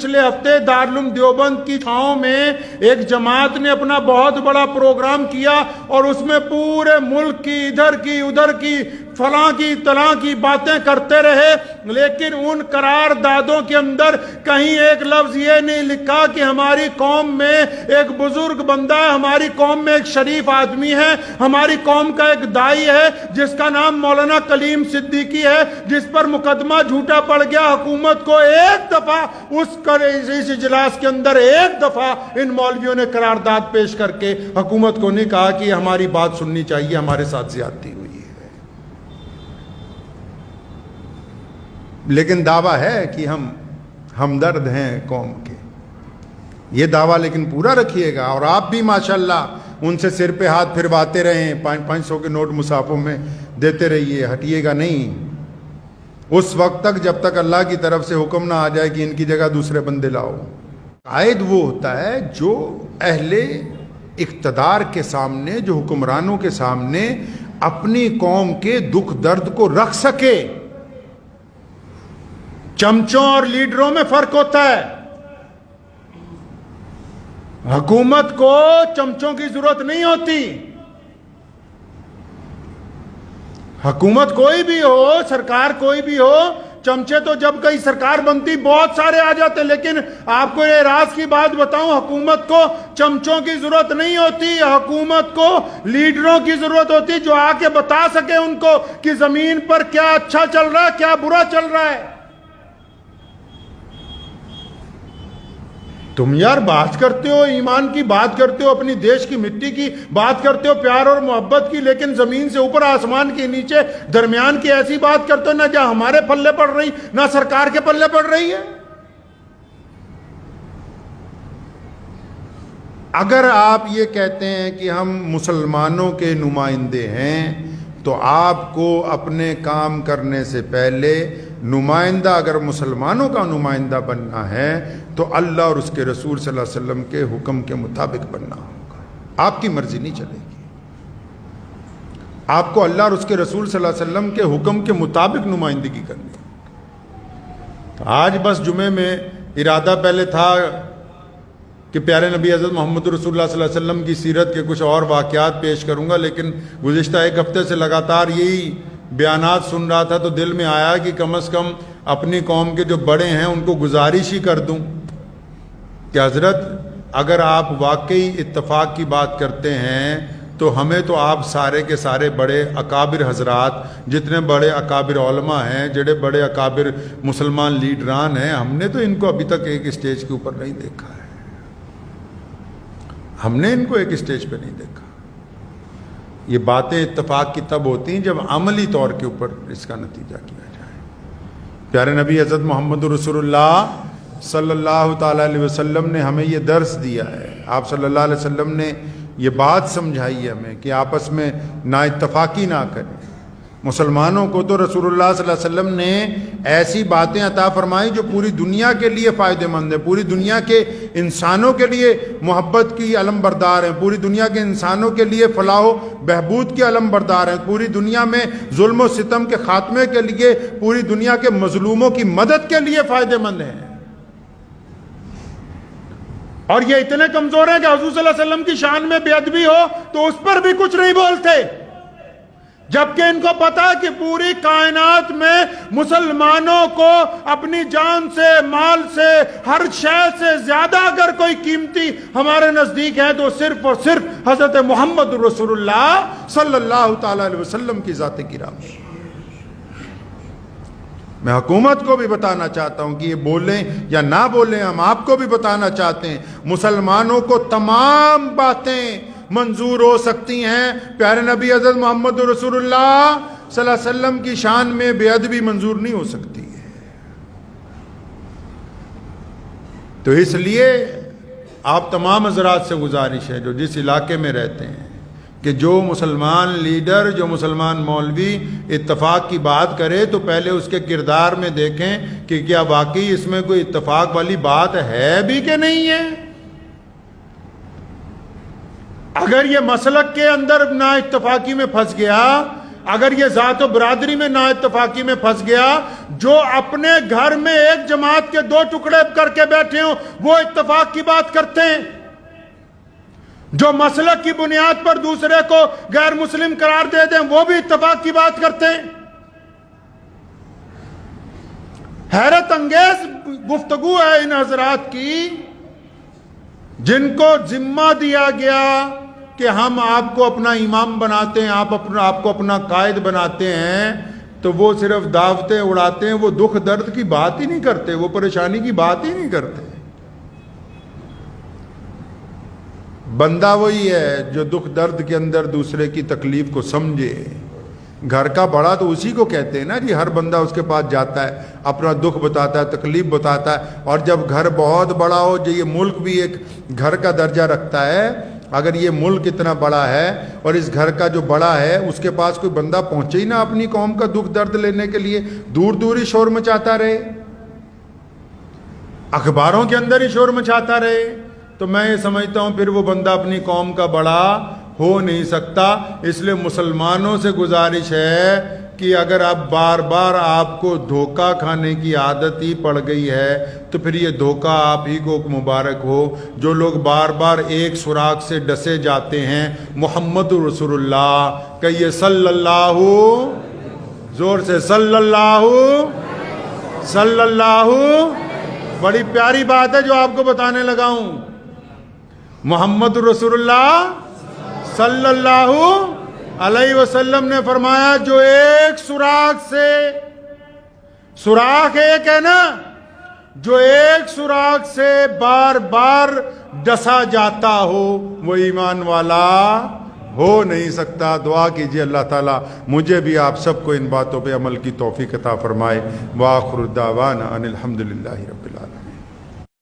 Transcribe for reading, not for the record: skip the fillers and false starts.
پچھلے ہفتے دارالعلوم دیوبند کی چھاؤں میں ایک جماعت نے اپنا بہت بڑا پروگرام کیا اور اس میں پورے ملک کی ادھر کی ادھر کی فلاں کی تلاں کی باتیں کرتے رہے، لیکن ان قراردادوں کے اندر کہیں ایک لفظ یہ نہیں لکھا کہ ہماری قوم میں ایک بزرگ بندہ ہے، ہماری قوم میں ایک شریف آدمی ہے، ہماری قوم کا ایک دائی ہے جس کا نام مولانا کلیم صدیقی ہے، جس پر مقدمہ جھوٹا پڑ گیا۔ حکومت کو ایک دفعہ اس اجلاس کے اندر ایک دفعہ ان مولویوں نے قرارداد پیش کر کے حکومت کو نہیں کہا کہ ہماری بات سننی چاہیے، ہمارے ساتھ زیادتی ہوئی ہے۔ لیکن دعویٰ ہے کہ ہم ہمدرد ہیں قوم کے، یہ دعویٰ لیکن پورا رکھیے گا، اور آپ بھی ماشاءاللہ ان سے سر پہ ہاتھ پھرواتے رہیں، 500 کے نوٹ مصحفوں میں دیتے رہیے، ہٹیے گا نہیں اس وقت تک جب تک اللہ کی طرف سے حکم نہ آ جائے کہ ان کی جگہ دوسرے بندے لاؤ۔ قائد وہ ہوتا ہے جو اہل اقتدار کے سامنے، جو حکمرانوں کے سامنے اپنی قوم کے دکھ درد کو رکھ سکے۔ چمچوں اور لیڈروں میں فرق ہوتا ہے۔ حکومت کو چمچوں کی ضرورت نہیں ہوتی، حکومت کوئی بھی ہو، سرکار کوئی بھی ہو، چمچے تو جب کئی سرکار بنتی بہت سارے آ جاتے، لیکن آپ کو یہ راز کی بات بتاؤں، حکومت کو چمچوں کی ضرورت نہیں ہوتی، حکومت کو لیڈروں کی ضرورت ہوتی جو آ کے بتا سکے ان کو کہ زمین پر کیا اچھا چل رہا ہے، کیا برا چل رہا ہے۔ تم یار بات کرتے ہو، ایمان کی بات کرتے ہو، اپنی دیش کی مٹی کی بات کرتے ہو، پیار اور محبت کی، لیکن زمین سے اوپر آسمان کے نیچے درمیان کی ایسی بات کرتے ہو نہ جہاں ہمارے پلے پڑ رہی نہ سرکار کے پلے پڑ رہی ہے۔ اگر آپ یہ کہتے ہیں کہ ہم مسلمانوں کے نمائندے ہیں تو آپ کو اپنے کام کرنے سے پہلے نمائندہ اگر مسلمانوں کا نمائندہ بننا ہے تو اللہ اور اس کے رسول صلی اللہ علیہ وسلم کے حکم کے مطابق بننا ہوگا، آپ کی مرضی نہیں چلے گی۔ آپ کو اللہ اور اس کے رسول صلی اللہ علیہ وسلم کے حکم کے مطابق نمائندگی کرنی ہے۔ آج بس جمعے میں ارادہ پہلے تھا کہ پیارے نبی حضرت محمد رسول اللہ صلی اللہ علیہ وسلم کی سیرت کے کچھ اور واقعات پیش کروں گا، لیکن گزشتہ ایک ہفتے سے لگاتار یہی بیانات سن رہا تھا تو دل میں آیا کہ کم از کم اپنی قوم کے جو بڑے ہیں ان کو گزارش ہی کر دوں کہ حضرت اگر آپ واقعی اتفاق کی بات کرتے ہیں تو ہمیں تو آپ سارے کے سارے بڑے اکابر حضرات، جتنے بڑے اکابر علماء ہیں، جڑے بڑے اکابر مسلمان لیڈران ہیں، ہم نے تو ان کو ابھی تک ایک اسٹیج کے اوپر نہیں دیکھا ہے، ہم نے ان کو ایک اسٹیج پہ نہیں دیکھا۔ یہ باتیں اتفاق کی تب ہوتی ہیں جب عملی طور کے اوپر اس کا نتیجہ کیا جائے۔ پیارے نبی حضرت محمد رسول اللہ صلی اللہ تعالیٰ علیہ وسلم نے ہمیں یہ درس دیا ہے، آپ صلی اللہ علیہ وسلم نے یہ بات سمجھائی ہے ہمیں کہ آپس میں نا اتفاقی نہ کریں۔ مسلمانوں کو تو رسول اللہ صلی اللہ علیہ وسلم نے ایسی باتیں عطا فرمائی جو پوری دنیا کے لیے فائدہ مند ہے، پوری دنیا کے انسانوں کے لیے محبت کی علم بردار ہیں، پوری دنیا کے انسانوں کے لیے فلاح و بہبود کی علم بردار ہیں، پوری دنیا میں ظلم و ستم کے خاتمے کے لیے، پوری دنیا کے مظلوموں کی مدد کے لیے فائدہ مند ہیں۔ اور یہ اتنے کمزور ہیں کہ حضور صلی اللہ علیہ وسلم کی شان میں بے ادبی ہو تو اس پر بھی کچھ نہیں بولتے، جبکہ ان کو پتا کہ پوری کائنات میں مسلمانوں کو اپنی جان سے، مال سے، ہر شے سے زیادہ اگر کوئی قیمتی ہمارے نزدیک ہے تو صرف اور صرف حضرت محمد رسول اللہ صلی اللہ تعالیٰ علیہ وسلم کی ذات گرامی۔ میں حکومت کو بھی بتانا چاہتا ہوں کہ یہ بولیں یا نہ بولیں، ہم آپ کو بھی بتانا چاہتے ہیں، مسلمانوں کو تمام باتیں منظور ہو سکتی ہیں، پیارے نبی حضرت محمد رسول اللہ صلی اللہ علیہ وسلم کی شان میں بے ادبی منظور نہیں ہو سکتی ہے۔ تو اس لیے آپ تمام حضرات سے گزارش ہے جو جس علاقے میں رہتے ہیں کہ جو مسلمان لیڈر، جو مسلمان مولوی اتفاق کی بات کرے تو پہلے اس کے کردار میں دیکھیں کہ کیا واقعی اس میں کوئی اتفاق والی بات ہے بھی کہ نہیں ہے۔ اگر یہ مسلک کے اندر نا اتفاقی میں پھنس گیا، اگر یہ ذات و برادری میں نا اتفاقی میں پھنس گیا، جو اپنے گھر میں ایک جماعت کے دو ٹکڑے کر کے بیٹھے ہوں وہ اتفاق کی بات کرتے ہیں، جو مسلک کی بنیاد پر دوسرے کو غیر مسلم قرار دے دیں وہ بھی اتفاق کی بات کرتے ہیں۔ حیرت انگیز گفتگو ہے ان حضرات کی، جن کو ذمہ دیا گیا کہ ہم آپ کو اپنا امام بناتے ہیں، آپ کو اپنا قائد بناتے ہیں، تو وہ صرف دعوتیں اڑاتے ہیں، وہ دکھ درد کی بات ہی نہیں کرتے، وہ پریشانی کی بات ہی نہیں کرتے۔ بندہ وہی ہے جو دکھ درد کے اندر دوسرے کی تکلیف کو سمجھے۔ گھر کا بڑا تو اسی کو کہتے ہیں نا جی، ہر بندہ اس کے پاس جاتا ہے، اپنا دکھ بتاتا ہے، تکلیف بتاتا ہے، اور جب گھر بہت بڑا ہو، جو یہ ملک بھی ایک گھر کا درجہ رکھتا ہے، اگر یہ ملک اتنا بڑا ہے اور اس گھر کا جو بڑا ہے اس کے پاس کوئی بندہ پہنچے ہی نہ اپنی قوم کا دکھ درد لینے کے لیے، دور دور ہی شور مچاتا رہے، اخباروں کے اندر ہی شور مچاتا رہے، تو میں یہ سمجھتا ہوں پھر وہ بندہ اپنی قوم کا بڑا ہو نہیں سکتا۔ اس لیے مسلمانوں سے گزارش ہے کہ اگر اب بار بار آپ کو دھوکہ کھانے کی عادت ہی پڑ گئی ہے تو پھر یہ دھوکہ آپ ہی کو مبارک ہو۔ جو لوگ بار بار ایک سراغ سے ڈسے جاتے ہیں، محمد رسول اللہ کہیے صلی اللہ، زور سے صلی اللہ، صلی اللہ۔ بڑی پیاری بات ہے جو آپ کو بتانے لگا ہوں، محمد رسول اللہ صلی اللہ علیہ وسلم نے فرمایا جو ایک سوراخ سے، سوراخ ایک ہے نا، جو ایک سوراخ سے بار بار ڈسا جاتا ہو وہ ایمان والا ہو نہیں سکتا۔ دعا کیجئے اللہ تعالیٰ مجھے بھی آپ سب کو ان باتوں پہ عمل کی توفیق عطا فرمائے۔ وآخر دعوانا ان الحمدللہ رب العالمین۔